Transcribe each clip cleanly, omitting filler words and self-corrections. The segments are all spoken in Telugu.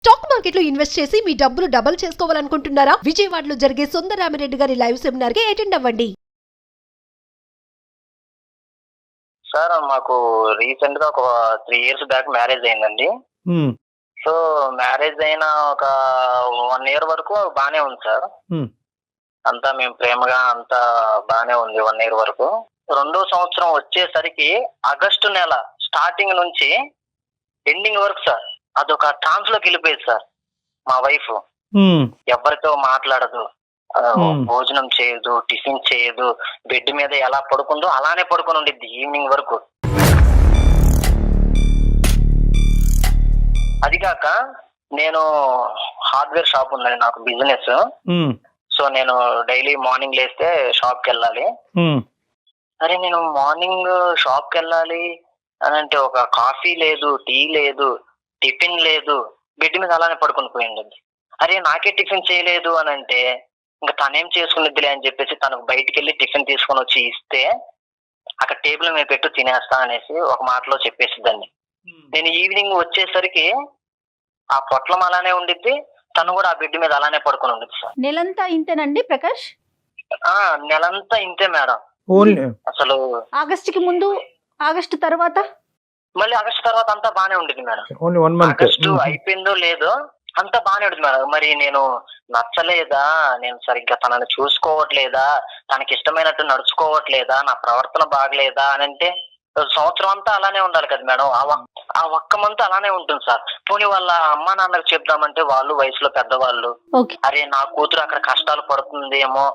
స్టాక్ మార్కెట్లో ఇన్వెస్ట్ చేసి మీ డబ్బులు డబుల్ చేసుకోవాలనుకుంటున్నారా? విజయవాడలో జరిగే సుందరరామిరెడ్డి గారి లైవ్ సెమినార్ కి అటెండ్ అవ్వండి. సార్ మాకు రీసెంట్ గా ఒక 3 years బ్యాక్ మ్యారేజ్ అయిందండి. సో మ్యారేజ్ అయిన ఒక 1 year వరకు బానే ఉంది సార్. అంతా మేము ప్రేమగా అంతా బానే ఉంది 1 year వరకు. రెండో సంవత్సరం వచ్చేసరికి ఆగస్టు నెల స్టార్టింగ్ నుంచి ఎండింగ్ వరకు సార్ అదొక ట్రాన్స్ లోకి వెళ్ళిపోయింది సార్. మా వైఫ్ ఎవరితో మాట్లాడదు, భోజనం చేయదు, టిఫిన్ చేయదు, బెడ్ మీద ఎలా పడుకుందో అలానే పడుకొని ఉండిద్ది ఈవినింగ్ వరకు. అది కాక నేను హార్డ్వేర్ షాప్ ఉందండి నాకు బిజినెస్. సో నేను డైలీ మార్నింగ్ లేస్తే షాప్ కి వెళ్ళాలి. అరే నేను మార్నింగ్ షాప్ కి వెళ్ళాలి అని అంటే ఒక కాఫీ లేదు, టీ లేదు, టిఫిన్ లేదు, బెడ్ మీద అలానే పడుకుని పోయింది. అరే నాకే టిఫిన్ చేయలేదు అని అంటే ఇంకా తనేం చేసుకునిద్దిలే అని చెప్పేసి తనకు బయటికి వెళ్ళి టిఫిన్ తీసుకొని వచ్చి ఇస్తే అక్కడ టేబుల్ మీద పెట్టు తినేస్తా అనేసి ఒక మాటలో చెప్పేసిద్దండి. నేను ఈవినింగ్ వచ్చేసరికి ఆ పొట్లం అలానే ఉండిద్ది, తను కూడా ఆ బెడ్ మీద అలానే పడుకుని ఉండిద్ది సార్. నెలంతా ఇంతేనండి ప్రకాష్? నెలంతా ఇంతే మేడం. అసలు ఆగస్టుకి ముందు, ఆగస్టు తర్వాత, మళ్ళీ ఆగస్టు తర్వాత అంతా బానే ఉండేది మేడం. ఆగస్టు అయిపోయిందో లేదో అంతా బానే ఉంటుంది మేడం. మరి నేను నచ్చలేదా, నేను సరిగ్గా తనని చూసుకోవట్లేదా, తనకి ఇష్టమైనట్టు నడుచుకోవట్లేదా, నా ప్రవర్తన బాగలేదా అని అంటే సంవత్సరం అంతా అలానే ఉండాలి కదా మేడం. ఆ ఒక్క మంత్ అలానే ఉంటుంది సార్. పోనీ వాళ్ళ అమ్మా నాన్నకు చెప్దామంటే వాళ్ళు వయసులో పెద్దవాళ్ళు, అరే నా కూతురు అక్కడ కష్టాలు పడుతుందేమో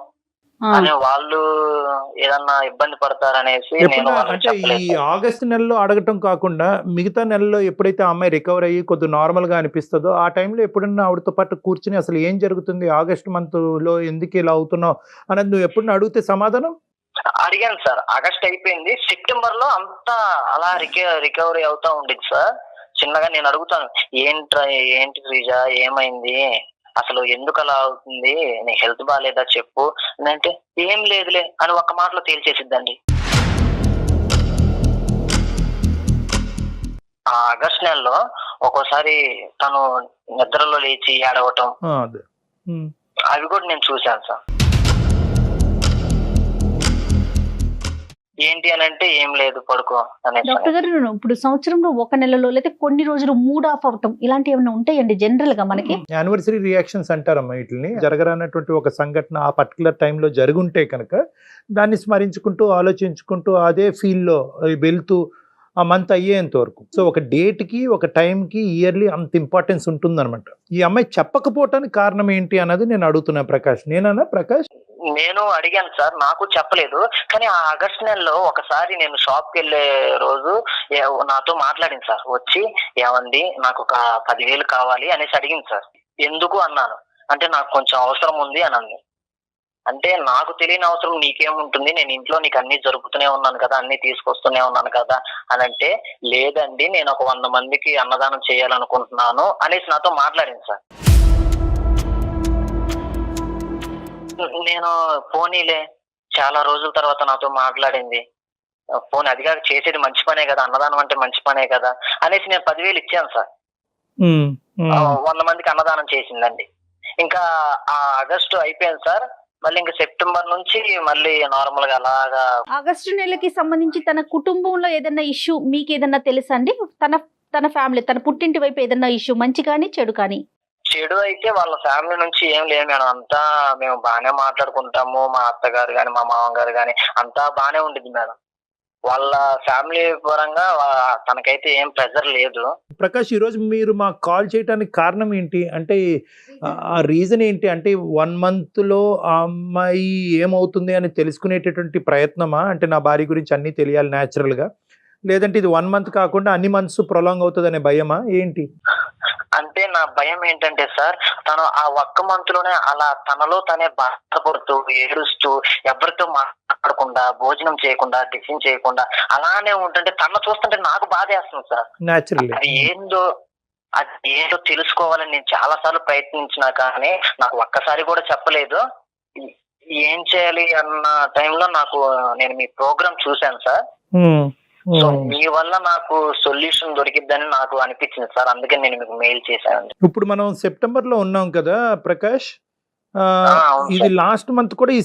అని వాళ్ళు ఏదన్నా ఇబ్బంది పడతారనేసి నేను అంటే ఈ ఆగస్టు నెలలో అడగటం కాకుండా మిగతా నెలలో ఎప్పుడైతే ఆ అమ్మాయి రికవర్ అయ్యి కొద్దిగా నార్మల్ గా అనిపిస్తుందో ఆ టైంలో ఎప్పుడన్నా ఆవిడతో పాటు కూర్చుని అసలు ఏం జరుగుతుంది, ఆగస్టు మంత్ లో ఎందుకు ఇలా అవుతున్నావు అనేది నువ్వు ఎప్పుడన్నా అడిగితే సమాధానం అడిగాను సార్. ఆగస్ట్ అయిపోయింది, సెప్టెంబర్ లో అంతా అలా రికవరీ అవుతా ఉండేది సార్. చిన్నగా నేను అడుగుతాను, ఏంటి శ్రీజ ఏమైంది, అసలు ఎందుకు అలా అవుతుంది, నీ హెల్త్ బాగాలేదా చెప్పు అంటే ఏం లేదులే అని ఒక్క మాటలో తేల్చేసిద్దండి. ఆ ఆగస్ట్ నెలలో ఒక్కోసారి తను నిద్రలో లేచి ఏడవటం అవి కూడా నేను చూశాను సార్. ఏంటి అని అంటే ఏం లేదు పడుకో అనేది. డాక్టర్ గారు ఇప్పుడు సంవత్సరంలో ఒక నెలలో లేదా కొన్ని రోజులు మూడ్ ఆఫ్ అవటం ఇలాంటి ఏమైనా ఉంటాయండి జనరల్ గా మనకి? యానివర్సరీ రియాక్షన్స్ అంటారమ్మా వీటిని. జరగరానటువంటి ఒక సంఘటన ఆ పర్టికులర్ టైంలో జరుగుంటే కనుక దాన్ని స్మరించుకుంటూ ఆలోచించుకుంటూ అదే ఫీల్లో వెళ్తూ ఆ మంత్ అయ్యేంత వరకు. సో ఒక డేట్కి ఒక టైంకి ఇయర్లీ అంత ఇంపార్టెన్స్ ఉంటుందన్నమాట. ఈ అమ్మాయి చెప్పకపోవటానికి కారణం ఏంటి అన్నది నేను అడుగుతున్నా ప్రకాష్. నేనన్నా ప్రకాష్? నేను అడిగాను సార్, నాకు చెప్పలేదు. కానీ ఆ ఆగస్ట్ నెలలో ఒకసారి నేను షాప్ కి వెళ్ళే రోజు నాతో మాట్లాడింది సార్. వచ్చి ఏమండి నాకు ఒక 10,000 కావాలి అనేసి అడిగింది సార్. ఎందుకు అన్నాను. అంటే నాకు కొంచెం అవసరం ఉంది అని అంది. అంటే నాకు తెలియని అవసరం నీకేముంటుంది, నేను ఇంట్లో నీకు అన్ని జరుపుతూనే ఉన్నాను కదా, అన్ని తీసుకొస్తూనే ఉన్నాను కదా అని అంటే, లేదండి నేను ఒక 100 మందికి అన్నదానం చేయాలనుకుంటున్నాను అనేసి నాతో మాట్లాడింది సార్. నేను పోనీలే చాలా రోజుల తర్వాత నాతో మాట్లాడింది, పోనీ అదిగా చేసేది మంచి పనే కదా, అన్నదానం అంటే మంచి పనే కదా అనేసి నేను 10,000 ఇచ్చాను సార్. 100 మందికి అన్నదానం చేసిందండి. ఇంకా ఆ ఆగస్టు అయిపోయింది సార్. మళ్ళీ ఇంకా సెప్టెంబర్ నుంచి మళ్ళీ నార్మల్ గా అలాగా. ఆగస్టు నెలకి సంబంధించి తన కుటుంబంలో ఏదైనా ఇష్యూ మీకు ఏదన్నా తెలుసా అండి? తన ఫ్యామిలీ, తన పుట్టింటి వైపు ఏదన్నా ఇష్యూ, మంచి కానీ చెడు కానీ? చెడు అయితే వాళ్ళ ఫ్యామిలీ నుంచి ఏం లేదు మేడం. అంతా మేము బాగానే మాట్లాడుకుంటాము. మా అత్తగారు గాని మా మామగారు గాని అంతా బాగానే ఉండిద్ది మేడం. వాళ్ళ ఫ్యామిలీ పరంగా తనకైతే ఏం ప్రెజర్ లేదు. ప్రకాష్, ఈరోజు మీరు మాకు కాల్ చేయడానికి కారణం ఏంటి అంటే ఆ రీజన్ ఏంటి అంటే 1 month లో ఆ అమ్మాయి ఏమవుతుంది అని తెలుసుకునేటటువంటి ప్రయత్నమా? అంటే నా భార్య గురించి అన్నీ తెలియాలి న్యాచురల్గా, లేదంటే ఇది 1 month కాకుండా అన్ని మంత్స్ ప్రొలాంగ్ అవుతుంది అనే భయమా ఏంటి? అంటే నా భయం ఏంటంటే సార్, తను ఆ ఒక్క మంత్ లోనే అలా తనలో తనే బాధపడుతూ ఏడుస్తూ ఎవరితో మాట్లాడకుండా భోజనం చేయకుండా టిఫిన్ చేయకుండా అలానే ఉంటుంటే తన చూస్తుంటే నాకు బాధ వేస్తుంది సార్. అది ఏందో తెలుసుకోవాలని నేను చాలా సార్లు ప్రయత్నించినా కానీ నాకు ఒక్కసారి కూడా చెప్పలేదు. ఏం చేయాలి అన్న టైంలో నేను మీ ప్రోగ్రామ్ చూశాను సార్. సో మీ వల్ల నాకు సొల్యూషన్ దొరికిద్దని నాకు అనిపించింది సార్, అందుకే నేను మీకు మెయిల్ చేశాను. ఇప్పుడు మనం సెప్టెంబర్ లో ఉన్నాం కదా ప్రకాష్, అవును ఇది సార్. లాస్ట్ మంత్ కూడా ఈ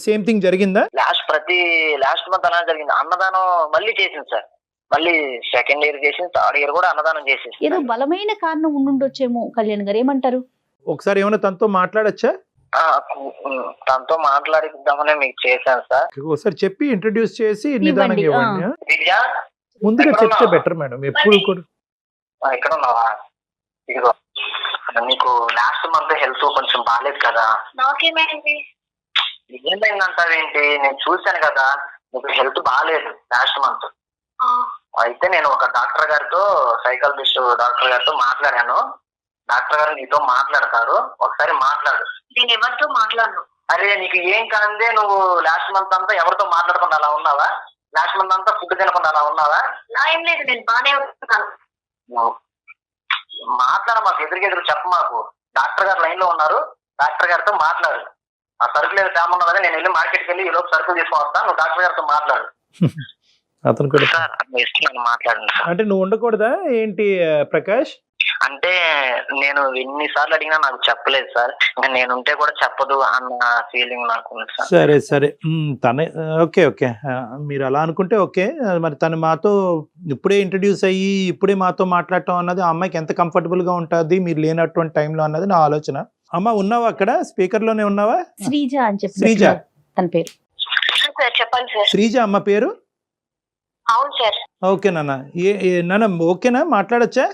సేమ్ థింగ్ జరిగిందా? లాస్ట్ మంత్ అలా జరిగింది. అన్నదానం మళ్ళీ చేసింది సార్, మళ్ళీ సెకండ్ ఇయర్ చేసింది, థర్డ్ ఇయర్ కూడా అన్నదానం చేసేసి. ఏదో బలమైన కారణం ఉండుండొచ్చేమో కళ్యాణ్ గారు, ఏమంటారు? ఒకసారి ఏమైనా తనతో మాట్లాడచ్చా? తనతో మాట్లాడిద్దామనే మీకు చేశాను సార్. ఒకసారి చెప్పి ఇంట్రడ్యూస్ చేసి నిదానంగా ఇవ్వండి. విద్య, ముందుగా చెప్తే బెటర్ మేడం, ఎప్పుడు కూడా. ఇక్కడ ఉన్నావా? ఇదిగో నీకు లాస్ట్ మంత్ హెల్త్ కొంచెం బాగాలేదు కదా. నాకేమైంది? ఏమైందంటావేంటి? నేను చూశాను కదా నీకు హెల్త్ బాగాలేదు లాస్ట్ మంత్. అయితే నేను ఒక డాక్టర్ గారితో, సైకాలజిస్ట్ డాక్టర్ గారితో మాట్లాడాను. డాక్టర్ గారు నీతో మాట్లాడతారు, ఒకసారి మాట్లాడు. నేను ఎవరితో మాట్లాడను. అరే నీకు ఏం కాందే, నువ్వు లాస్ట్ మంత్ అంతా ఎవరితో మాట్లాడకుండా అలా ఉన్నావా? లాస్ట్ మంత్ అంతా ఫుడ్ తినకుండా అలా ఉన్నావా? ఏం లేదు, నేను బాగానే ఉంటున్నాను. మాట్లాడ, మాకు ఎదురు చెప్ప, మాకు డాక్టర్ గారు లైన్ లో ఉన్నారు, డాక్టర్ గారితో మాట్లాడు. ఆ సరుకులు ఏదో తేమన్నా కదా, నేను వెళ్ళి మార్కెట్కి వెళ్ళి ఈ లోపు సరుకులు తీసుకొని వస్తాను, నువ్వు డాక్టర్ గారితో మాట్లాడు. అతను కూడా సార్ ఇస్తున్నాను, మాట్లాడండి సార్. అంటే నువ్వు ఉండకూడదా ఏంటి ప్రకాష్? అంటే నేను ఎన్నిసార్లు అడిగినా నాకు చెప్పలేదు సార్, ఇంకా నేనుంటే కూడా చెప్పదు అన్న ఫీలింగ్ నాకు ఉంది సార్. సరే సరే, తనే ఓకే ఓకే, మీరు అలా అనుకుంటే ఓకే. మరి తను మాతో ఇప్పుడే ఇంట్రడ్యూస్ అయ్యి ఇప్పుడే మాతో మాట్లాడటం అన్నది ఆ అమ్మాయికి ఎంత కంఫర్టబుల్ గా ఉంటుంది మీరు లేనటువంటి టైంలో అన్నది నా ఆలోచన. అమ్మ ఉన్నావా అక్కడ? స్పీకర్ లోనే ఉన్నావా? శ్రీజ అని చెప్పి శ్రీజ తన పేరు. సార్ చెప్పండి సార్. శ్రీజ అమ్మ పేరు? అవును సార్. ఓకే నాన్న, నాన్న ఓకేనా, మాట్లాడచ్చా?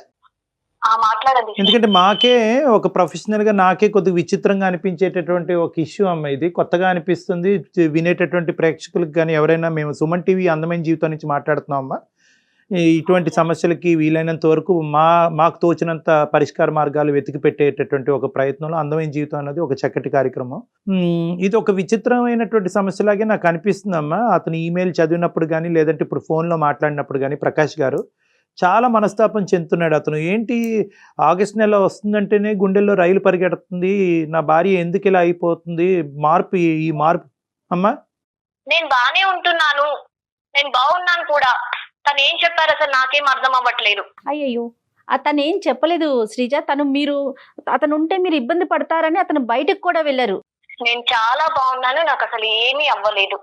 మాట్లాడండి. ఎందుకంటే మాకే ఒక ప్రొఫెషనల్ గా నాకే కొద్దిగా విచిత్రంగా అనిపించేటటువంటి ఒక ఇష్యూ అమ్మ, ఇది కొత్తగా అనిపిస్తుంది వినేటటువంటి ప్రేక్షకులకు. కానీ ఎవరైనా మేము సుమన్ టీవీ అందమైన జీవితం నుంచి మాట్లాడుతున్నాం అమ్మా, ఇటువంటి సమస్యలకి వీలైనంత వరకు మాకు తోచినంత పరిష్కార మార్గాలు వెతికి పెట్టేటటువంటి ఒక ప్రయత్నంలో అందమైన జీవితం అన్నది ఒక చక్కటి కార్యక్రమం. ఇది ఒక విచిత్రమైనటువంటి సమస్యలాగే నాకు అనిపిస్తుందమ్మా. అతను ఈమెయిల్ చదివినప్పుడు కానీ లేదంటే ఇప్పుడు ఫోన్లో మాట్లాడినప్పుడు కానీ ప్రకాష్ గారు చాలా మనస్తాపం చెందుతున్నాడు. అతను ఏంటి ఆగస్ట్ నెల వస్తుందంటేనే గుండెల్లో రైలు పరిగెడుతుంది, నా భార్య ఎందుకు ఇలా అయిపోతుంది, ఈ మార్పు అమ్మా. నేను బానే ఉంటున్నాను, నేను బాగున్నాను కూడా. తను ఏం చెప్పారు అసలు నాకేం అర్థం అవ్వట్లేదు. అయ్యయ్యో, అతను ఏం చెప్పలేదు శ్రీజ. అతను ఉంటే మీరు ఇబ్బంది పడతారని అతను బయటకు కూడా వెళ్ళారు. నేను చాలా బాగున్నాను, నాకు అసలు ఏమీ అవ్వలేదు.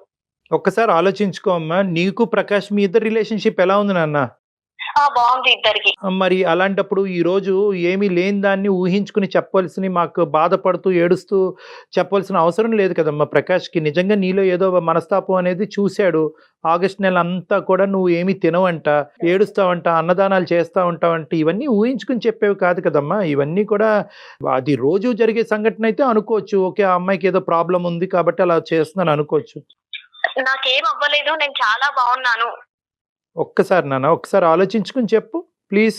ఒక్కసారి ఆలోచించుకో అమ్మా, నీకు ప్రకాష్ మీ ఇద్దరు రిలేషన్షిప్ ఎలా ఉంది నాన్న? బాగుంది ఇద్దరికి. మరి అలాంటప్పుడు ఈ రోజు ఏమీ లేని దాన్ని ఊహించుకుని చెప్పవలసిన, మాకు బాధపడుతూ ఏడుస్తూ చెప్పవలసిన అవసరం లేదు కదమ్మా. ప్రకాష్కి నిజంగా నీలో ఏదో మనస్తాపం అనేది చూశాడు. ఆగస్ట్ నెల అంతా కూడా నువ్వు ఏమీ తినవంట, ఏడుస్తావంట, అన్నదానాలు చేస్తా ఉంటావంట, ఇవన్నీ ఊహించుకుని చెప్పేవి కాదు కదమ్మా. ఇవన్నీ కూడా అది రోజు జరిగే సంఘటన అయితే అనుకోవచ్చు. ఓకే, ఆ అమ్మాయికి ఏదో ప్రాబ్లం ఉంది కాబట్టి అలా చేస్తున్నాను అనుకోవచ్చు. నాకేం అవ్వలేదు, నేను చాలా బాగున్నాను. ఒక్కసారి నాన్న, ఒక్కసారి ఆలోచించుకుని చెప్పు ప్లీజ్,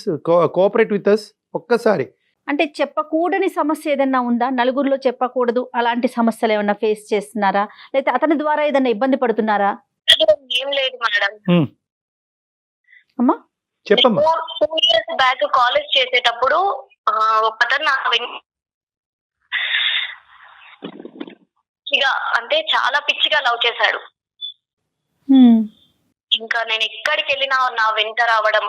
కోఆపరేట్ విత్ అస్ ఒక్కసారి. అంటే చెప్పకూడని సమస్య ఏదన్నా ఉందా? నలుగురిలో చెప్పకూడదు అలాంటి సమస్యలు ఏమన్నా ఫేస్ చేస్తున్నారా, లేకపోతే అతని ద్వారా ఏదన్నా ఇబ్బంది పడుతున్నారా? ఏం లేదు మేడం. అమ్మా చెప్పమ్మా. 2 years బ్యాక్ కాలేజ్ చేసేటప్పుడు ఒకతను నా అంటే చాలా పిచ్చిగా లవ్ చేశాడు. ఇంకా నేను ఎక్కడికి వెళ్ళినా నా వెంట రావడం,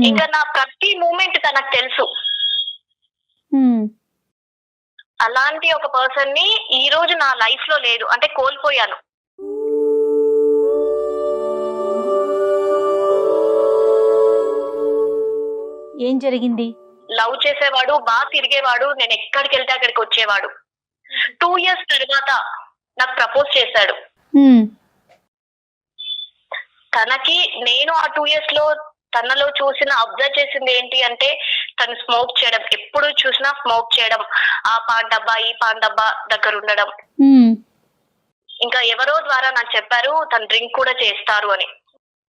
ఇంకా నా ప్రతి మూమెంట్ తనకు తెలుసు. అలాంటి ఒక పర్సన్ ని ఈ రోజు నా లైఫ్ లో లేదు, అంటే కోల్పోయాను. ఏం జరిగింది? లవ్ చేసేవాడు, బాగా తిరిగేవాడు, నేను ఎక్కడికి వెళ్తే అక్కడికి వచ్చేవాడు. 2 years తర్వాత నాకు ప్రపోజ్ చేశాడు. తనకి నేను ఆ 2 years లో తనలో అబ్జర్వ్ చేసింది ఏంటి అంటే, తను స్మోక్ చేయడం, ఎప్పుడు చూసినా స్మోక్ చేయడం, ఆ పాన్ డబ్బా ఈ పాన్ డబ్బా దగ్గర ఉండడం. ఇంకా ఎవరో ద్వారా నాకు చెప్పారు తను డ్రింక్ కూడా చేస్తారు అని.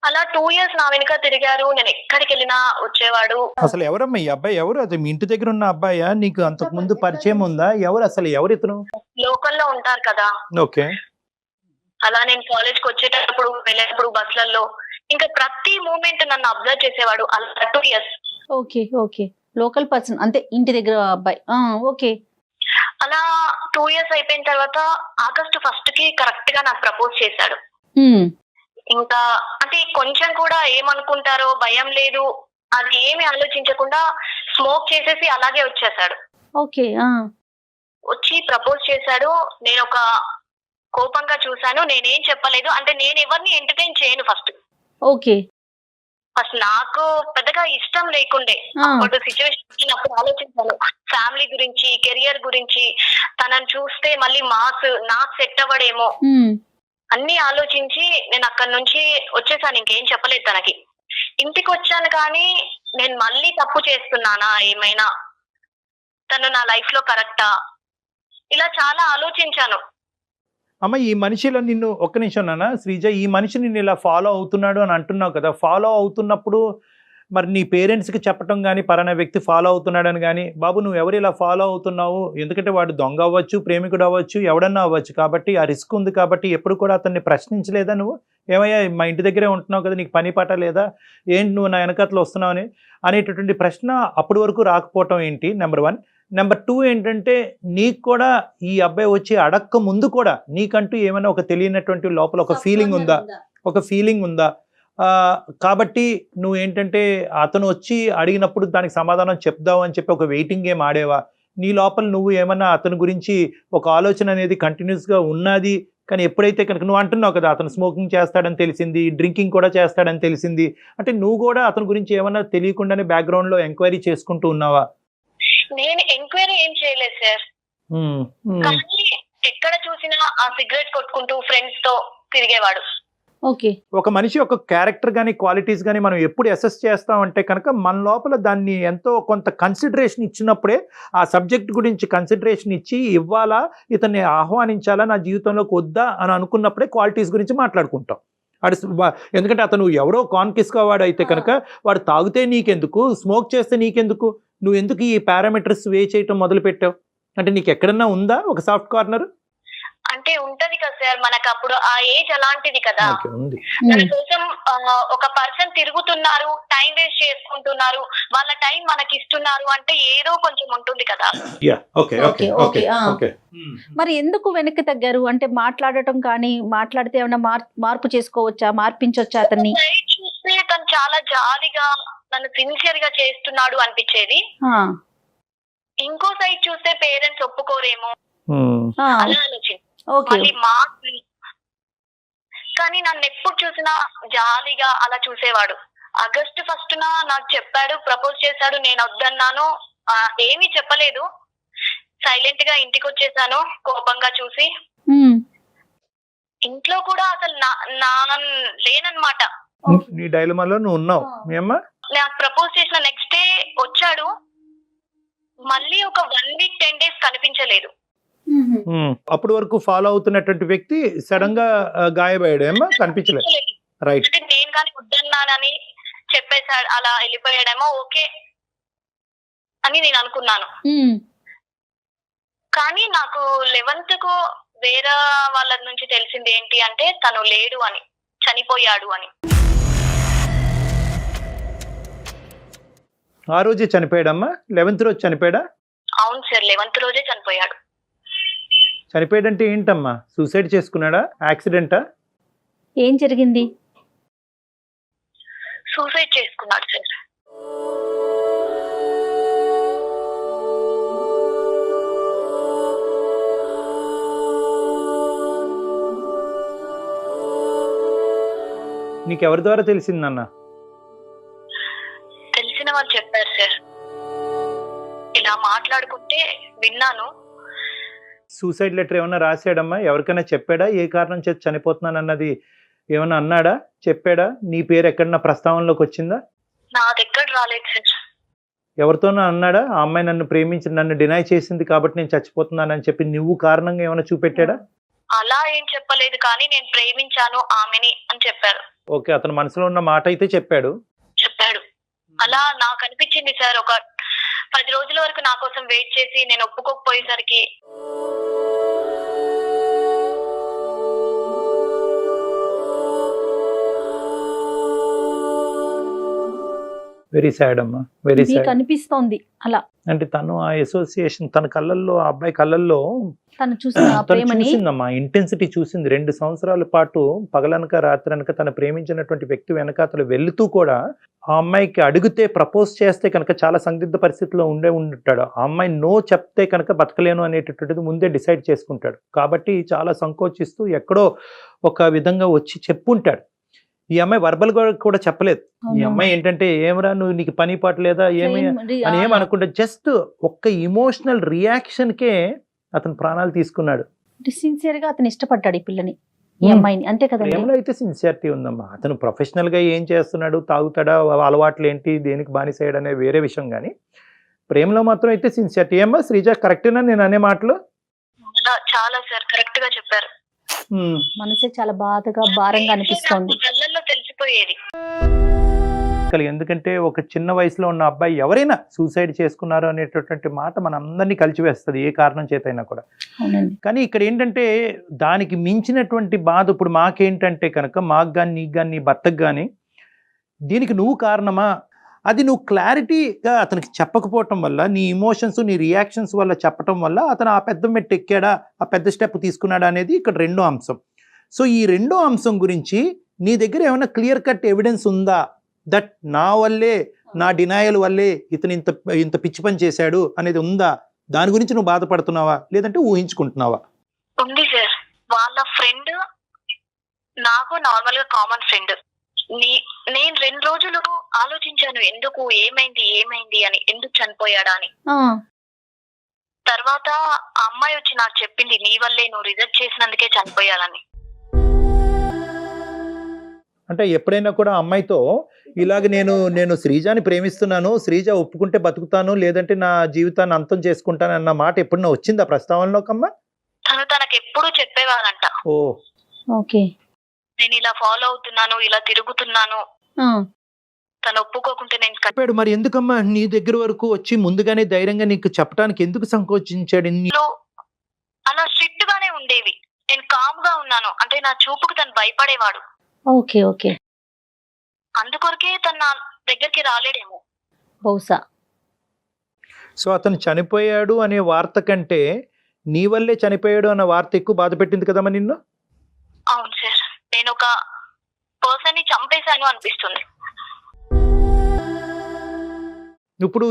అలా 2 years నా వెనుక తిరిగారు, నేను ఎక్కడికి వెళ్ళినా వచ్చేవాడు. అసలు ఎవరమ్మా ఈ అబ్బాయి? ఎవరు? అది మీ ఇంటి దగ్గర ఉన్న అబ్బాయా? నీకు అంతకు ముందు పరిచయం ఉందా? ఎవరు అసలు? ఎవరు ఇతను? లోకల్లో ఉంటారు కదా. ఓకే. అలా నేను కాలేజ్ కి వచ్చేటప్పుడు వెళ్ళేటప్పుడు బస్లలో ఇంకా ప్రతి మూమెంట్ నన్ను అబ్జర్వ్ చేసేవాడు. అలా 2 years. Okay okay, local person, అంతే ఇంటి దగ్గర అబ్బాయి. ఓకే. అలా 2 years అయిపోయిన తర్వాత ఆగస్ట్ 1st కి కరెక్ట్ గా నాకు ప్రపోజ్ చేశాడు. ఇంకా అంటే కొంచెం కూడా ఏమనుకుంటారో భయం లేదు, అది ఏమి ఆలోచించకుండా స్మోక్ చేసేసి అలాగే వచ్చేసాడు. ఓకే. వచ్చి ప్రపోజ్ చేశాడు. నేను ఒక కోపంగా చూశాను, నేనేం చెప్పలేదు. అంటే నేను ఎవరిని ఎంటర్టైన్ చేయను ఫస్ట్. ఓకే. నాకు పెద్దగా ఇష్టం లేకుండే. అప్పుడు సిచ్యువేషన్ అప్పుడు ఆలోచించాను ఫ్యామిలీ గురించి, కెరియర్ గురించి, తనని చూస్తే మళ్ళీ నాకు సెట్ అవ్వడేమో అన్ని ఆలోచించి నేను అక్కడి నుంచి వచ్చేసాను. ఇంకేం చెప్పలేదు తనకి. ఇంటికి వచ్చాను కానీ నేను మళ్ళీ తప్పు చేస్తున్నానా, ఏమైనా తను నా లైఫ్ లో కరెక్టా, ఇలా చాలా ఆలోచించాను. అమ్మ ఈ మనిషిలో నిన్ను ఒక్క నిమిషం నాన్న శ్రీజ, ఈ మనిషి నిన్ను ఇలా ఫాలో అవుతున్నాడు అని అంటున్నావు కదా, ఫాలో అవుతున్నప్పుడు మరి నీ పేరెంట్స్కి చెప్పటం కానీ పలానా వ్యక్తి ఫాలో అవుతున్నాడని కానీ, బాబు నువ్వు ఎవరు ఇలా ఫాలో అవుతున్నావు, ఎందుకంటే వాడు దొంగ అవ్వచ్చు, ప్రేమికుడు అవ్వచ్చు, ఎవడన్నా అవ్వచ్చు, కాబట్టి ఆ రిస్క్ ఉంది కాబట్టి ఎప్పుడు కూడా అతన్ని ప్రశ్నించలేదా నువ్వు? ఏమయ్యా మా ఇంటి దగ్గరే ఉంటున్నావు కదా, నీకు పని పాట లేదా, ఏంటి నువ్వు నా వెనకతలు వస్తున్నావు అని అనేటటువంటి ప్రశ్న అప్పటి వరకు రాకపోవటం ఏంటి? నెంబర్ 1. నెంబర్ 2 ఏంటంటే నీకు కూడా ఈ అబ్బాయి వచ్చి అడక్క ముందు కూడా నీకంటూ ఏమైనా ఒక తెలియనటువంటి లోపల ఒక ఫీలింగ్ ఉందా? కాబట్టి నువ్వు ఏంటంటే అతను వచ్చి అడిగినప్పుడు దానికి సమాధానం చెప్దావు అని చెప్పి ఒక వెయిటింగ్ గేమ్ ఆడేవా? నీ లోపల నువ్వు ఏమన్నా అతని గురించి ఒక ఆలోచన అనేది కంటిన్యూస్గా ఉన్నది, కానీ ఎప్పుడైతే కనుక నువ్వు అంటున్నావు కదా అతను స్మోకింగ్ చేస్తాడని తెలిసింది, డ్రింకింగ్ కూడా చేస్తాడని తెలిసింది, అంటే నువ్వు కూడా అతని గురించి ఏమన్నా తెలియకుండానే బ్యాక్గ్రౌండ్లో ఎంక్వైరీ చేసుకుంటూ ఉన్నావా? నేను ఎంక్వైరీ ఏం చేయలేదు సార్. కానీ ఎక్కడ చూసినా ఆ సిగరెట్ కొట్టుకుంటూ ఫ్రెండ్స్ తో తిరిగేవాడు. ఓకే. ఒక మనిషి యొక్క క్యారెక్టర్ కానీ క్వాలిటీస్ కానీ మనం ఎప్పుడు అసెస్ చేస్తామంటే కనుక మన లోపల దాన్ని ఎంతో కొంత కన్సిడరేషన్ ఇచ్చినప్పుడే, ఆ సబ్జెక్ట్ గురించి కన్సిడరేషన్ ఇచ్చి ఇవ్వాలా, ఇతన్ని ఆహ్వానించాలా నా జీవితంలోకి వద్దా అని అనుకున్నప్పుడే క్వాలిటీస్ గురించి మాట్లాడుకుంటాం. ఎందుకంటే అతను ఎవరో కాన్కిస్గా వాడు అయితే కనుక వాడు తాగితే నీకెందుకు, స్మోక్ చేస్తే నీకెందుకు, నువ్వు ఎందుకు ఈ పారామీటర్స్ వే చేయటం మొదలు పెట్టావు? అంటే నీకు ఎక్కడన్నా ఉందా ఒక సాఫ్ట్ కార్నర్? అంటే ఉంటది కదా సార్, మనకు అప్పుడు ఆ ఏజ్ అలాంటిది కదా. ఉంది. మన కోసం ఒక పర్సన్ తిరుగుతున్నారు, టైం వేస్ట్ చేసుకుంటున్నారు, వాళ్ళ టైం మనకి ఇస్తున్నారు అంటే ఏదో కొంచెం ఉంటుంది కదా. మరి ఎందుకు వెనక్కి తగ్గారు? అంటే మాట్లాడటం కానీ, మాట్లాడితే ఏమైనా మార్పు చేసుకోవచ్చా, మార్పించొచ్చా అతన్ని? చూస్తే తను చాలా జాలిగా నన్ను సిన్సియర్ గా చేస్తున్నాడు అనిపించేది. ఇంకో సైడ్ చూస్తే పేరెంట్స్ ఒప్పుకోరేమో అలా ఆలోచించి మళ్ళీ కానీ నన్ను ఎప్పుడు చూసినా జాలిగా అలా చూసేవాడు. ఆగస్టు 1 నాకు చెప్పాడు, ప్రపోజ్ చేశాడు, నేను వద్దన్నాను, ఏమీ చెప్పలేదు, సైలెంట్ గా ఇంటికి వచ్చేసాను కోపంగా చూసి. ఇంట్లో కూడా అసలు లేనన్నమాట. నీ డైలమాలో నువ్వు ఉన్నావు. నాకు ప్రపోజ్ చేసిన నెక్స్ట్ డే వచ్చాడు, మళ్ళీ ఒక 1 వీక్ 10 డేస్ కనిపించలేదు. అప్పటి వరకు ఫాలో అవుతున్నటువంటి వ్యక్తి సడన్ గా గాయపడ్డాడేమో, కనిపించలేదు. రైట్. నేను కానీ వద్దన్నానని చెప్పేశాడు, అలా వెళ్ళిపోయాడేమో ఓకే అని నేను అనుకున్నాను. కానీ నాకు 11th వేరే వాళ్ళ నుంచి తెలిసింది ఏంటి అంటే తను లేడు అని, చనిపోయాడు అని. ఆ రోజే చనిపోయాడమ్మా? 11th రోజు చనిపోయాడా? అవును సార్, 11th రోజే చనిపోయాడు. చనిపోయాడంటే ఏంటమ్మా, సూసైడ్ చేసుకున్నాడా, యాక్సిడెంటా, ఏం జరిగింది? సూసైడ్ చేసుకున్నాడు సార్. నీకెవరి ద్వారా తెలిసిందన్న? తెలిసిన వాళ్ళు చెప్పారు సార్, ఇలా మాట్లాడుకుంటే విన్నాను. సూసైడ్ లెటర్ ఏమన్నా రాశాడమ్మా? ఎవరికైనా చెప్పాడా ఏ కారణం చేసి చనిపోతున్నాను అన్నది ఏమన్నా అన్నాడా, చెప్పాడా? నీ పేరు ఎక్కడన్నా ప్రస్తావనలోకి వచ్చిందా? నా దగ్గర రాలేదు సార్. ఎవరితోనో అన్నాడా, ఆ అమ్మాయి నన్ను ప్రేమించి నన్ను డినై చేసింది కాబట్టి నేను చచ్చిపోతున్నానని చెప్పి నువ్వు కారణంగా ఏమైనా చూపెట్టాడా? అలా ఏం చెప్పలేదు, కానీ నేను ప్రేమించాను ఆమెని అని చెప్పారు. ఓకే, అతను మనసులో ఉన్న మాట అయితే చెప్పాడు. అలా నాకు అనిపించింది సార్. ఒక 10 రోజుల వరకు నా కోసం వెయిట్ చేసి నేను ఒప్పుకోకపోయేసరికి వెరీ సాడ్ అమ్మా, వెరీ మీకు సాడ్. అనిపిస్తోంది అలా అంటే తను ఆ అసోసియేషన్ తన కళ్ళల్లో, ఆ అబ్బాయి కళ్ళల్లో తను చూసిన ఆ తను ప్రేమని చూసిందమ్మా, ఇంటెన్సిటీ చూసింది. 2 సంవత్సరాల పాటు పగలనక రాత్రనక తను ప్రేమించినటువంటి వ్యక్తి వెనకాతలు వెళుతూ కూడా ఆ అమ్మాయికి అడిగితే ప్రపోజ్ చేస్తే కనుక చాలా సందిగ్ధ పరిస్థితిలో ఉంటాడు. ఆ అమ్మాయి నో చెప్తే కనుక బతకలేను అనేటటువంటిది ముందే డిసైడ్ చేసుకుంటాడు. కాబట్టి చాలా సంకోచిస్తూ ఎక్కడో ఒక విధంగా వచ్చి చెప్పుంటాడు. ఈ అమ్మాయి వర్బల్ కూడా చెప్పలేదు. ఈ అమ్మాయి ఏంటంటే ఏమరా నువ్వు, నీకు పని పాట లేదా ఏమి అని ఏమనుకుంటా, జస్ట్ ఒక్క ఇమోషనల్ రియాక్షన్కే అతను ప్రాణాలు తీసుకున్నాడు. సిన్సియర్ గా అతను ఇష్టపడ్డాడు ఈ పిల్లని, ఈ అమ్మాయిని, అంతే కదండి. ప్రేమలో అయితే సిన్సియారిటీ ఉందమ్మా. అతను ప్రొఫెషనల్ గా ఏం చేస్తున్నాడు, తాగుతాడా, అలవాట్లు ఏంటి, దేనికి బానిసేయడం అనే వేరే విషయం, కానీ ప్రేమలో మాత్రం అయితే సిన్సియారిటీ. ఏమ్మా శ్రీజ, కరెక్టేనా నేను అనే మాటలు? చాలా సార్ కరెక్ట్ గా చెప్పారు. మనసే చాలా బాధగా భారంగా అనిపిస్తోంది. కళ్ళల్లో తెలిసిపోయేది. ఎందుకంటే ఒక చిన్న వయసులో ఉన్న అబ్బాయి ఎవరైనా సూసైడ్ చేసుకున్నారు అనేటటువంటి మాట మన అందరినీ కలిచివేస్తుంది, ఏ కారణం చేతైనా కూడా. కానీ ఇక్కడ ఏంటంటే దానికి మించినటువంటి బాధ ఇప్పుడు మాకేంటంటే కనుక, మాకు కానీ నీకు కానీ నీ భర్తకు కానీ, దీనికి నువ్వు కారణమా, అది నువ్వు క్లారిటీగా అతనికి చెప్పకపోవటం వల్ల, నీ ఇమోషన్స్ నీ రియాక్షన్స్ వల్ల చెప్పటం వల్ల అతను ఆ పెద్ద మెట్టు ఎక్కాడా, ఆ పెద్ద స్టెప్ తీసుకున్నాడా అనేది ఇక్కడ రెండో అంశం. సో ఈ రెండో అంశం గురించి నీ దగ్గర ఏమైనా క్లియర్ కట్ ఎవిడెన్స్ ఉందా, దట్ నా వల్లే, నా డినాయల్ వల్లే ఇతను ఇంత పిచ్చి పని చేశాడు అనేది ఉందా? దాని గురించి నువ్వు బాధపడుతున్నావా, లేదంటే ఊహించుకుంటున్నావా? ఉంది సార్. వాళ్ళ ఫ్రెండ్ నాకు నార్మల్ గా కామన్ ఫ్రెండ్. నేను 2 రోజులు ఆలోచించాను, ఎందుకు, ఏమైంది అని, ఎందుకు చనిపోయాడా అని. తర్వాత ఆ అమ్మాయి వచ్చి నాకు చెప్పింది, నీ వల్లే, నువ్వు రిజెక్ట్ చేసినందుకే చనిపోయాలని. అంటే ఎప్పుడైనా కూడా అమ్మాయితో ఇలాగ నేను శ్రీజాని ప్రేమిస్తున్నాను, శ్రీజ ఒప్పుకుంటే బతుకుతాను, లేదంటే నా జీవితాన్ని అంతం చేసుకుంటాను అన్న మాట ఎప్పుడన్నా వచ్చిందా ప్రస్తావనలోకమ్మా? తనకు ఎప్పుడు చెప్పేవారంట. ఓ ఓకే, నేను ఇలా ఫాలో అవుతున్నాను, ఇలా తిరుగుతున్నాను, తను ఒప్పుకోకుంటే నేను చెప్పాడు. మరి ఎందుకమ్మా నీ దగ్గర వరకు వచ్చి ముందుగానే ధైర్యంగా నీకు చెప్పడానికి ఎందుకు సంకోచించాడు? అలా స్ట్రిక్ట్ గానే ఉండేవి, నేను కామ్ గా ఉన్నాను. అంటే నా చూపుకు తను భయపడేవాడు. ఓకే ఓకే, అందుకొరకే తన నా దగ్గరికి రాలేడేమో బహుశా. సో అతను చనిపోయాడు అనే వార్త కంటే నీ వల్లే చనిపోయాడు అన్న వార్త ఎక్కువ బాధ పెట్టింది కదమ్మా నిన్ను? అవును సార్, నేను ఒక పర్సన్ ని చంపేశాను అనిపిస్తుంది. ఇప్పుడు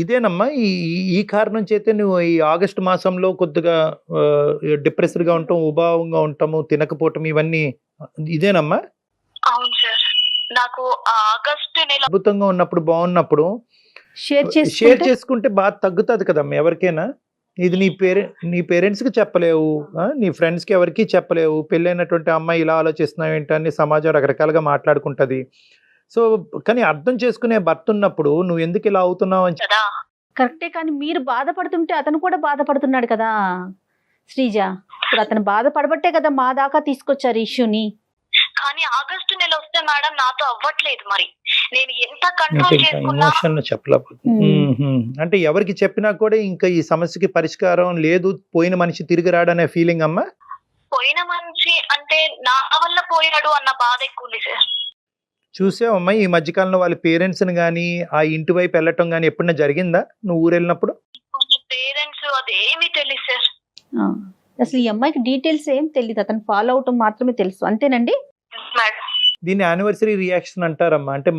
ఇదేనమ్మా ఈ కారణం చేతే నువ్వు ఈ ఆగస్టు మాసంలో కొద్దిగా డిప్రెస్డ్ గా ఉంటాం, ఉభావంగా ఉంటాము, తినకపోవటం, ఇవన్నీ ఇదేనమ్మా? అవును సార్, నాకు ఆగస్టు నెల అద్భుతంగా ఉన్నప్పుడు, బాగున్నప్పుడు షేర్ చేసుకుంటే బాధ తగ్గుతుంది కదమ్మా ఎవరికైనా. ఇది నీ పేరెంట్స్కి చెప్పలేవు, నీ ఫ్రెండ్స్కి ఎవరికి చెప్పలేవు. పెళ్ళైనటువంటి అమ్మాయి ఇలా ఆలోచిస్తున్నావు ఏంటని సమాజం రకరకాలుగా మాట్లాడుకుంటుంది. సో కానీ అర్థం చేసుకునే భర్త ఉన్నప్పుడు నువ్వు ఎందుకు ఇలా అవుతున్నావు అని కరెక్టే. కానీ మీరు బాధపడుతుంటే అతను కూడా బాధపడుతున్నాడు కదా శ్రీజ. ఇప్పుడు అతను బాధపడబట్టే కదా మా దాకా తీసుకొచ్చారు ఇష్యూని. కానీ ఆగస్టు నెల వస్తే మేడం నాతో అవ్వట్లేదు. మరి నేను ఎంత కంట్రోల్ చేసుకున్నా అంటే ఎవరికి చెప్పినా కూడా ఇంకా ఈ సమస్యకి పరిష్కారం లేదు, పోయిన మనిషి తిరిగి రాడనే ఫీలింగ్ అమ్మా? పోయిన మనిషి అంటే నా వల్ల పోయాడు అన్న బాధ ఎక్కువ ఉంది సార్. చూసావమ్మా ఈ మధ్యకాలంలో వాళ్ళ పేరెంట్స్ని కానీ ఆ ఇంటి వైపు వెళ్ళటం కానీ ఎప్పుడైనా జరిగిందా నువ్వు ఊరు వెళ్ళినప్పుడు? పేరెంట్స్ అదేమీ తెలియదు సార్. అసలు ఈ అమ్మాయికి డీటెయిల్స్ ఏం తెలియదు, అతను ఫాలో అవటం మాత్రమే తెలుసు, అంతేనండి? దీన్ని యానివర్సరీ రియాక్షన్ అంటారమ్మా. అంటే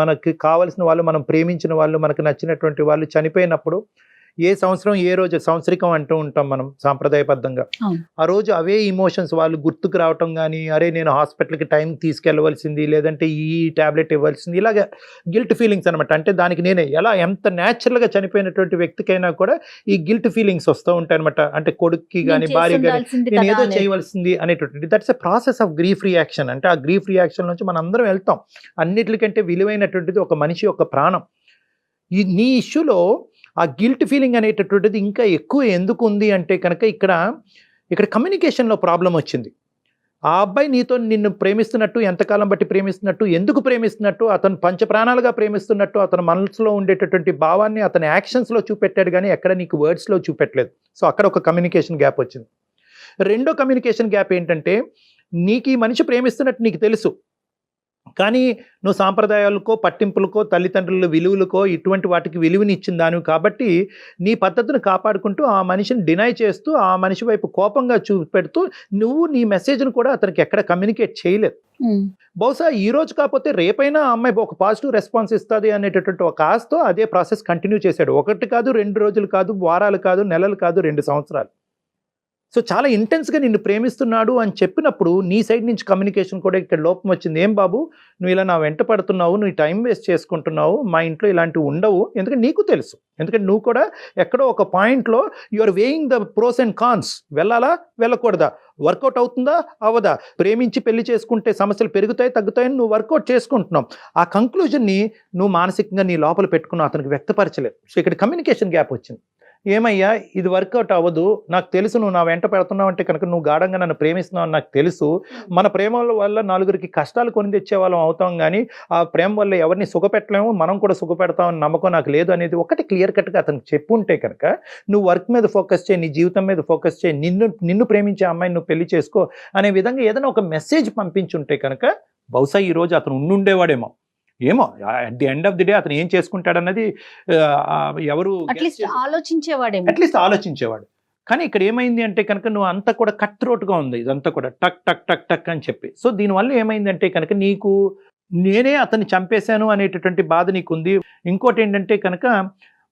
మనకి కావాల్సిన వాళ్ళు, మనం ప్రేమించిన వాళ్ళు, మనకు నచ్చినటువంటి వాళ్ళు చనిపోయినప్పుడు ఏ సంవత్సరం ఏ రోజు సంవత్సరికం అంటూ ఉంటాం మనం సాంప్రదాయబద్ధంగా. ఆ రోజు అవే ఇమోషన్స్ వాళ్ళు గుర్తుకు రావటం కానీ, అరే నేను హాస్పిటల్కి టైం తీసుకెళ్ళవలసింది, లేదంటే ఈ టాబ్లెట్ ఇవ్వాల్సింది, ఇలాగ గిల్ట్ ఫీలింగ్స్ అనమాట. అంటే దానికి నేనే ఎంత న్యాచురల్గా చనిపోయినటువంటి వ్యక్తికైనా కూడా ఈ గిల్ట్ ఫీలింగ్స్ వస్తూ ఉంటాయి అనమాట. అంటే కొడుక్కి కానీ భార్య కానీ నేను ఏదో చేయవలసింది అనేటటువంటి, that's a process of grief reaction. అంటే ఆ గ్రీఫ్ రియాక్షన్ నుంచి మనం అందరం వెళ్తాం. అన్నిటికంటే విలువైనటువంటిది ఒక మనిషి యొక్క ప్రాణం. నీ ఇష్యూలో ఆ గిల్ట్ ఫీలింగ్ అనేటటువంటిది ఇంకా ఎక్కువ ఎందుకు ఉంది అంటే కనుక ఇక్కడ కమ్యూనికేషన్లో ప్రాబ్లం వచ్చింది. ఆ అబ్బాయి నిన్ను ప్రేమిస్తున్నట్టు, ఎంతకాలం బట్టి ప్రేమిస్తున్నట్టు, ఎందుకు ప్రేమిస్తున్నట్టు, అతను పంచప్రాణాలుగా ప్రేమిస్తున్నట్టు అతని మనసులో ఉండేటటువంటి భావాన్ని అతని యాక్షన్స్లో చూపెట్టాడు, కానీ ఎక్కడ నీకు వర్డ్స్లో చూపెట్టలేదు. సో అక్కడ ఒక కమ్యూనికేషన్ గ్యాప్ వచ్చింది. రెండో కమ్యూనికేషన్ గ్యాప్ ఏంటంటే, నీకు ఈ మనిషి ప్రేమిస్తున్నట్టు నీకు తెలుసు, కానీ నువ్వు సాంప్రదాయాలకో పట్టింపులకో తల్లిదండ్రుల విలువలకో ఇటువంటి వాటికి విలువని ఇచ్చిన దానివి కాబట్టి నీ పద్ధతిని కాపాడుకుంటూ ఆ మనిషిని డినై చేస్తూ ఆ మనిషి వైపు కోపంగా చూపెడుతూ నువ్వు నీ మెసేజ్ను కూడా అతనికి ఎక్కడ కమ్యూనికేట్ చేయలేదు. బహుశా ఈ రోజు కాకపోతే రేపైనా ఆ అమ్మాయి ఒక పాజిటివ్ రెస్పాన్స్ ఇస్తుంది అనేటటువంటి ఒక ఆశతో అదే ప్రాసెస్ కంటిన్యూ చేశాడు. 1 కాదు 2 రోజులు కాదు, వారాలు కాదు, నెలలు కాదు, 2 సంవత్సరాలు. సో చాలా ఇంటెన్స్గా నిన్ను ప్రేమిస్తున్నాడు అని చెప్పినప్పుడు నీ సైడ్ నుంచి కమ్యూనికేషన్ కూడా ఇక్కడ లోపం వచ్చింది. ఏం బాబు నువ్వు ఇలా నా వెంట పడుతున్నావు, నువ్వు టైం వేస్ట్ చేసుకుంటున్నావు, మా ఇంట్లో ఇలాంటివి ఉండవు. ఎందుకంటే నీకు తెలుసు, ఎందుకంటే నువ్వు కూడా ఎక్కడో ఒక పాయింట్లో you are weighing the pros and cons. వెళ్ళాలా వెళ్ళకూడదా, వర్కౌట్ అవుతుందా అవదా, ప్రేమించి పెళ్లి చేసుకుంటే సమస్యలు పెరుగుతాయి తగ్గుతాయని నువ్వు వర్కౌట్ చేసుకుంటున్నావు. ఆ కంక్లూజన్ని నువ్వు మానసికంగా నీ లోపల పెట్టుకున్నావు, అతనికి వ్యక్తపరచలేదు. సో ఇక్కడ కమ్యూనికేషన్ గ్యాప్ వచ్చింది. ఏమయ్యా ఇది వర్కౌట్ అవ్వదు, నాకు తెలుసు నువ్వు నా వెంట పెడుతున్నావు అంటే కనుక నువ్వు గాఢంగా నన్ను ప్రేమిస్తున్నావు అని నాకు తెలుసు. మన ప్రేమ వల్ల నలుగురికి కష్టాలు కొని తెచ్చేవాళ్ళం అవుతాం, కానీ ఆ ప్రేమ వల్ల ఎవరిని సుఖపెట్టలేము, మనం కూడా సుఖపెడతామని నమ్మకం నాకు లేదు అనేది ఒకటి క్లియర్ కట్గా అతనికి చెప్పుంటే కనుక నువ్వు వర్క్ మీద ఫోకస్ చేయి, నీ జీవితం మీద ఫోకస్ చేయి, నిన్ను ప్రేమించే అమ్మాయిని నువ్వు పెళ్లి చేసుకో అనే విధంగా ఏదైనా ఒక మెసేజ్ పంపించుంటే కనుక బహుశా ఈరోజు అతను ఉండుండేవాడేమో. ఏమో at the end of the day అతను ఏం చేసుకుంటాడన్నది ఎవరు అట్లీస్ట్ ఆలోచించేవాడు. కానీ ఇక్కడ ఏమైంది అంటే కనుక నువ్వు అంతా కూడా కట్ త్రోట్గా ఉంది, ఇదంతా కూడా టక్ టక్ టక్ టక్ అని చెప్పి. సో దీనివల్ల ఏమైందంటే కనుక నీకు నేనే అతన్ని చంపేశాను అనేటటువంటి బాధ నీకుంది. ఇంకోటి ఏంటంటే కనుక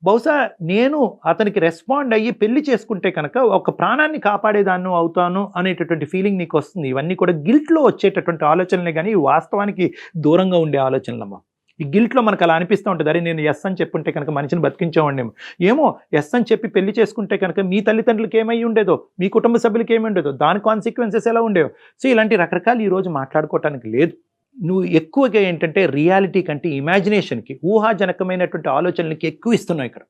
బహుశా నేను అతనికి రెస్పాండ్ అయ్యి పెళ్లి చేసుకుంటే కనుక ఒక ప్రాణాన్ని కాపాడేదాన్ని అవుతాను అనేటటువంటి ఫీలింగ్ నీకు వస్తుంది. ఇవన్నీ కూడా గిల్ట్లో వచ్చేటటువంటి ఆలోచనలే కానీ వాస్తవానికి దూరంగా ఉండే ఆలోచనలమ్మా. ఈ గిల్ట్లో మనకు అలా అనిపిస్తూ ఉంటుంది, అరే నేను ఎస్ అని చెప్పుంటే కనుక మనిషిని బతికించేవాడినేమో, ఏమో ఎస్ అని చెప్పి పెళ్లి చేసుకుంటే కనుక మీ తల్లిదండ్రులకి ఏమై ఉండేదో, మీ కుటుంబ సభ్యులకి ఏమై ఉండేదో, దాని కాన్సిక్వెన్సెస్ ఎలా ఉండేవో. సో ఇలాంటి రకరకాలు ఈరోజు మాట్లాడుకోవటానికి లేదు. నువ్వు ఎక్కువగా ఏంటంటే రియాలిటీ కంటే ఇమాజినేషన్కి, ఊహాజనకమైనటువంటి ఆలోచనలకి ఎక్కువ ఇస్తున్నావు. ఇక్కడ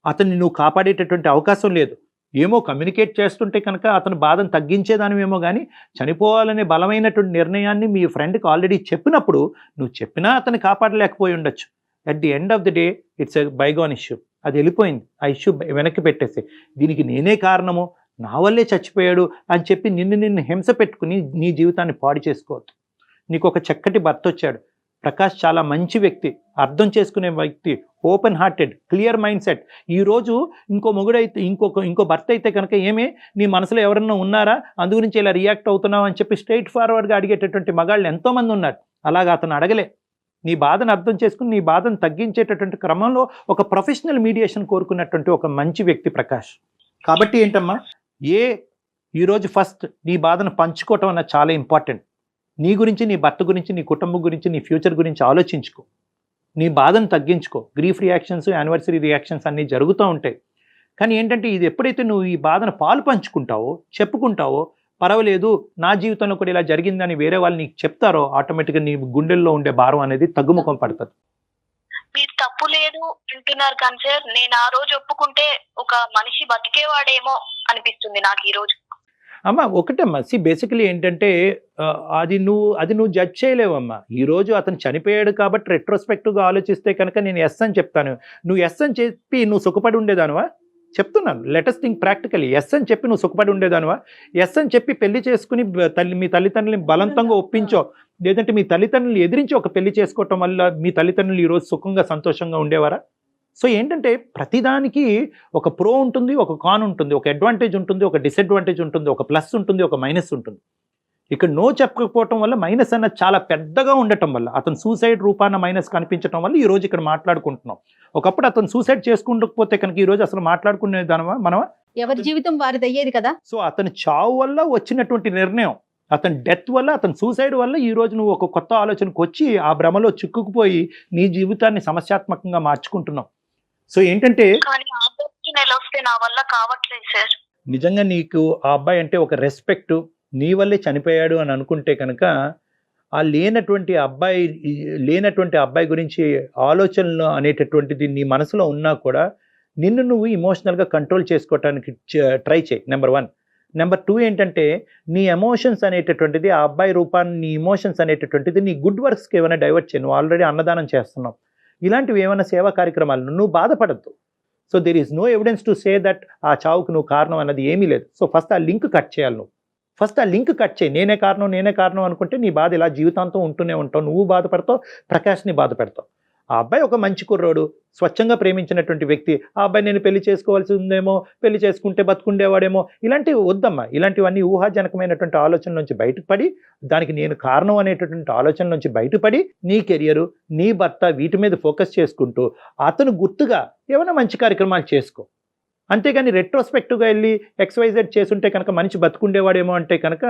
అతన్ని నువ్వు కాపాడేటటువంటి అవకాశం లేదు. ఏమో కమ్యూనికేట్ చేస్తుంటే కనుక అతను బాధను తగ్గించేదానివేమో, కానీ చనిపోవాలనే బలమైనటువంటి నిర్ణయాన్ని మీ ఫ్రెండ్కి ఆల్రెడీ చెప్పినప్పుడు నువ్వు చెప్పినా అతన్ని కాపాడలేకపోయి ఉండొచ్చు. At the end of the day it's a bygone issue, అది వెళ్ళిపోయింది. ఆ ఇష్యూ వెనక్కి పెట్టేసి దీనికి నేనే కారణము, నా వల్లే చచ్చిపోయాడు అని చెప్పి నిన్ను హింస పెట్టుకుని నీ జీవితాన్ని పాడు చేసుకోవద్దు. నీకు ఒక చక్కటి భర్త వచ్చాడు, ప్రకాష్ చాలా మంచి వ్యక్తి, అర్థం చేసుకునే వ్యక్తి, open hearted, clear mind set. ఈరోజు ఇంకో మొగుడైతే ఇంకో భర్త అయితే కనుక ఏమే నీ మనసులో ఎవరన్నా ఉన్నారా, అందు గురించి ఇలా రియాక్ట్ అవుతున్నావు అని చెప్పి స్ట్రైట్ ఫార్వర్డ్గా అడిగేటటువంటి మగాళ్ళు ఎంతోమంది ఉన్నారు. అలాగా అతను అడగలే. నీ బాధను అర్థం చేసుకుని నీ బాధను తగ్గించేటటువంటి క్రమంలో ఒక ప్రొఫెషనల్ మీడియేషన్ కోరుకున్నటువంటి ఒక మంచి వ్యక్తి ప్రకాష్. కాబట్టి ఏంటమ్మా, ఈరోజు ఫస్ట్ నీ బాధను పంచుకోవటం అన్నది చాలా ఇంపార్టెంట్. నీ గురించి, నీ భర్త గురించి, నీ కుటుంబం గురించి, నీ ఫ్యూచర్ గురించి ఆలోచించుకో, నీ బాధను తగ్గించుకో. గ్రీఫ్ రియాక్షన్స్, యానివర్సరీ రియాక్షన్స్ అన్నీ జరుగుతూ ఉంటాయి. కానీ ఏంటంటే ఇది ఎప్పుడైతే నువ్వు ఈ బాధను పాలు పంచుకుంటావో, చెప్పుకుంటావో, పర్వాలేదు నా జీవితంలో కూడా ఇలా జరిగిందని వేరే వాళ్ళు నీకు చెప్తారో ఆటోమేటిక్గా నీ గుండెల్లో ఉండే భారం అనేది తగ్గుముఖం పడుతుంది. మీరు తప్పు లేదు అంటున్నారు కానీ సార్, నేను ఆ రోజు ఒప్పుకుంటే ఒక మనిషి బతికేవాడేమో అనిపిస్తుంది నాకు ఈ రోజు. అమ్మ ఒకటమ్మా, బేసికలీ ఏంటంటే అది నువ్వు జడ్జ్ చేయలేవమ్మా. ఈరోజు అతను చనిపోయాడు కాబట్టి రెట్రోస్పెక్టివ్గా ఆలోచిస్తే కనుక నేను ఎస్ అని చెప్తాను. నువ్వు ఎస్ అని చెప్పి నువ్వు సుఖపడి ఉండేదానువా? చెప్తున్నాను, లెటస్ థింక్ ప్రాక్టికలీ. ఎస్ అని చెప్పి నువ్వు సుఖపడి ఉండేదానువా? ఎస్ అని చెప్పి పెళ్లి చేసుకుని మీ తల్లిదండ్రులని బలవంతంగా ఒప్పించో, లేదంటే మీ తల్లిదండ్రులు ఎదిరించి ఒక పెళ్లి చేసుకోవటం వల్ల మీ తల్లిదండ్రులు ఈరోజు సుఖంగా సంతోషంగా ఉండేవారా? సో ఏంటంటే ప్రతిదానికి ఒక ప్రో ఉంటుంది, ఒక కాన్ ఉంటుంది, ఒక అడ్వాంటేజ్ ఉంటుంది, ఒక డిసడ్వాంటేజ్ ఉంటుంది, ఒక ప్లస్ ఉంటుంది, ఒక మైనస్ ఉంటుంది. ఇక్కడ నో చెప్పకపోవటం వల్ల మైనస్ అన్నది చాలా పెద్దగా ఉండటం వల్ల, అతను సూసైడ్ రూపాన మైనస్ కనిపించడం వల్ల ఈరోజు ఇక్కడ మాట్లాడుకుంటున్నాం. ఒకప్పుడు అతను సూసైడ్ చేసుకుంటకపోతే కనుక ఈరోజు అసలు మాట్లాడుకునేదానమా మనమా? ఎవరి జీవితం వారిది అయ్యేది కదా. సో అతని చావు వల్ల వచ్చినటువంటి నిర్ణయం, అతని డెత్ వల్ల, అతని సూసైడ్ వల్ల ఈరోజు నువ్వు ఒక కొత్త ఆలోచనకు వచ్చి ఆ భ్రమలో చిక్కుకుపోయి నీ జీవితాన్ని సమస్యాత్మకంగా మార్చుకుంటున్నావు. సో ఏంటంటే నిజంగా నీకు ఆ అబ్బాయి అంటే ఒక రెస్పెక్ట్, నీ వల్లే చనిపోయాడు అని అనుకుంటే కనుక ఆ లేనటువంటి అబ్బాయి గురించి ఆలోచనలు అనేటటువంటిది నీ మనసులో ఉన్నా కూడా నిన్ను నువ్వు ఇమోషనల్గా కంట్రోల్ చేసుకోవటానికి ట్రై చేయి. నెంబర్ 1. నెంబర్ 2 ఏంటంటే నీ ఎమోషన్స్ అనేటటువంటిది, ఆ అబ్బాయి రూపాన్ని, నీ ఇమోషన్స్ అనేటటువంటిది నీ గుడ్ వర్క్స్కి ఏమైనా డైవర్ట్ చేయి. నువ్వు ఆల్రెడీ అన్నదానం చేస్తున్నావు, ఇలాంటివి ఏమైనా సేవా కార్యక్రమాలు, నువ్వు బాధపడద్దు. So there is no evidence to say that ఆ చావుకు నువ్వు కారణం అన్నది ఏమీ లేదు. సో ఫస్ట్ ఆ లింక్ కట్ చేయాలి నువ్వు. ఫస్ట్ ఆ లింక్ కట్ చేయి. నేనే కారణం అనుకుంటే నీ బాధ ఇలా జీవితాంతం ఉంటూనే ఉంటావు. నువ్వు బాధపడతావు, ప్రకాష్ని బాధ పెడతావు. ఆ అబ్బాయి ఒక మంచి కుర్రోడు, స్వచ్ఛంగా ప్రేమించినటువంటి వ్యక్తి. ఆ అబ్బాయి నేను పెళ్లి చేసుకోవాల్సి ఉందేమో, పెళ్లి చేసుకుంటే బతుకుండేవాడేమో, ఇలాంటివి వద్దమ్మా. ఇలాంటివన్నీ ఊహాజనకమైనటువంటి ఆలోచన నుంచి బయటపడి, దానికి నేను కారణం అనేటటువంటి ఆలోచన నుంచి బయటపడి, నీ కెరియరు, నీ భర్త వీటి మీద ఫోకస్ చేసుకుంటూ అతను గుర్తుగా ఏమైనా మంచి కార్యక్రమాలు చేసుకో. అంతేగాని రెట్రోస్పెక్టివ్గా వెళ్ళి XYZ చేసుంటే కనుక మనిషి బతుకుండేవాడేమో అంటే కనుక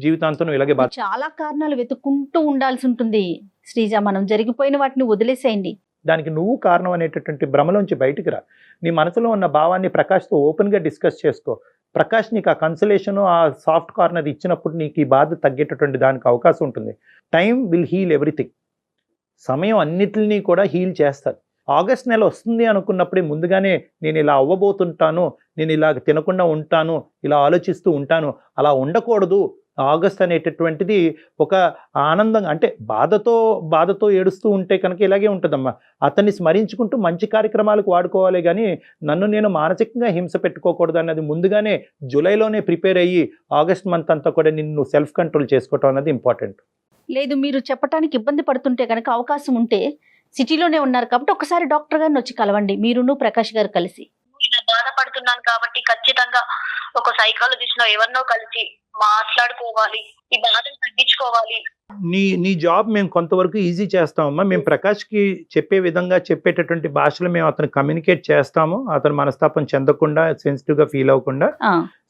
జీవితాంతం ఇలాగే బాధ. చాలా కారణాలు వెతుక్కుంటూ ఉండాల్సి ఉంటుంది శ్రీజ. మనం జరిగిపోయిన వాటిని వదిలేసేయండి. దానికి నువ్వు కారణం అనేటటువంటి భ్రమలోంచి బయటికి రా. నీ మనసులో ఉన్న భావాన్ని ప్రకాష్తో ఓపెన్గా డిస్కస్ చేసుకో. ప్రకాష్ నీకు ఆ కన్సలేషన్, ఆ సాఫ్ట్ కార్నర్ ఇచ్చినప్పుడు నీకు ఈ బాధ తగ్గేటటువంటి దానికి అవకాశం ఉంటుంది. Time will heal everything. సమయం అన్నిటిని కూడా హీల్ చేస్తుంది. ఆగస్ట్ నెల వస్తుంది అనుకున్నప్పుడే ముందుగానే నేను ఇలా అవ్వబోతుంటాను, నేను ఇలా తినకుండా ఉంటాను, ఇలా ఆలోచిస్తూ ఉంటాను, అలా ఉండకూడదు. ఆగస్ట్ అనేటటువంటిది ఒక ఆనందంగా, అంటే బాధతో ఏడుస్తూ ఉంటే కనుక ఇలాగే ఉంటుందమ్మా. అతన్ని స్మరించుకుంటూ మంచి కార్యక్రమాలకు వాడుకోవాలి, కానీ నన్ను నేను మానసికంగా హింస పెట్టుకోకూడదు అన్నది ముందుగానే జూలైలోనే ప్రిపేర్ అయ్యి ఆగస్ట్ మంత్ అంతా కూడా నిన్ను సెల్ఫ్ కంట్రోల్ చేసుకోవటం అన్నది ఇంపార్టెంట్. లేదు, మీరు చెప్పడానికి ఇబ్బంది పడుతుంటే కనుక అవకాశం ఉంటే సిటీలోనే ఉన్నారు కాబట్టి ఒకసారి డాక్టర్ గారిని వచ్చి కలవండి, మీరును ప్రకాష్ గారు కలిసి. ఇలా బాధపడుతున్నాను కాబట్టి ఖచ్చితంగా ఒక సైకాలజిస్ట్ ఎవరినో కలిసి మాట్లాడుకోవాలి, ఈ బాధను తగ్గించుకోవాలి. నీ జాబ్ మేము కొంతవరకు ఈజీ చేస్తామమ్మా. మేము ప్రకాష్కి చెప్పే విధంగా, చెప్పేటటువంటి భాషలో మేము అతను కమ్యూనికేట్ చేస్తాము, అతను మనస్తాపం చెందకుండా, సెన్సిటివ్గా ఫీల్ అవ్వకుండా.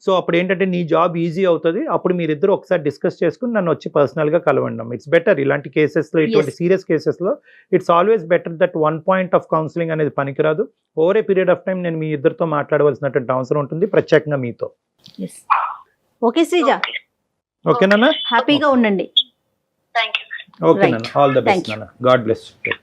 సో అప్పుడు ఏంటంటే నీ జాబ్ ఈజీ అవుతుంది. అప్పుడు మీరిద్దరు ఒకసారి డిస్కస్ చేసుకుని నన్ను వచ్చి పర్సనల్గా కలవండి. It's better. ఇలాంటి కేసెస్లో, ఇటువంటి సీరియస్ కేసెస్లో it's always better that one point of counselling అనేది పనికిరాదు. Over a period of time నేను మీ ఇద్దరితో మాట్లాడవలసినటువంటి అవసరం ఉంటుంది, ప్రత్యేకంగా మీతో. ఓకే శ్రీజ, ఓకేనా? హ్యాపీగా ఉండండి. Thank you. ఓకే నాన్న, ఆల్ ద బెస్ట్ నాన్న. God bless you.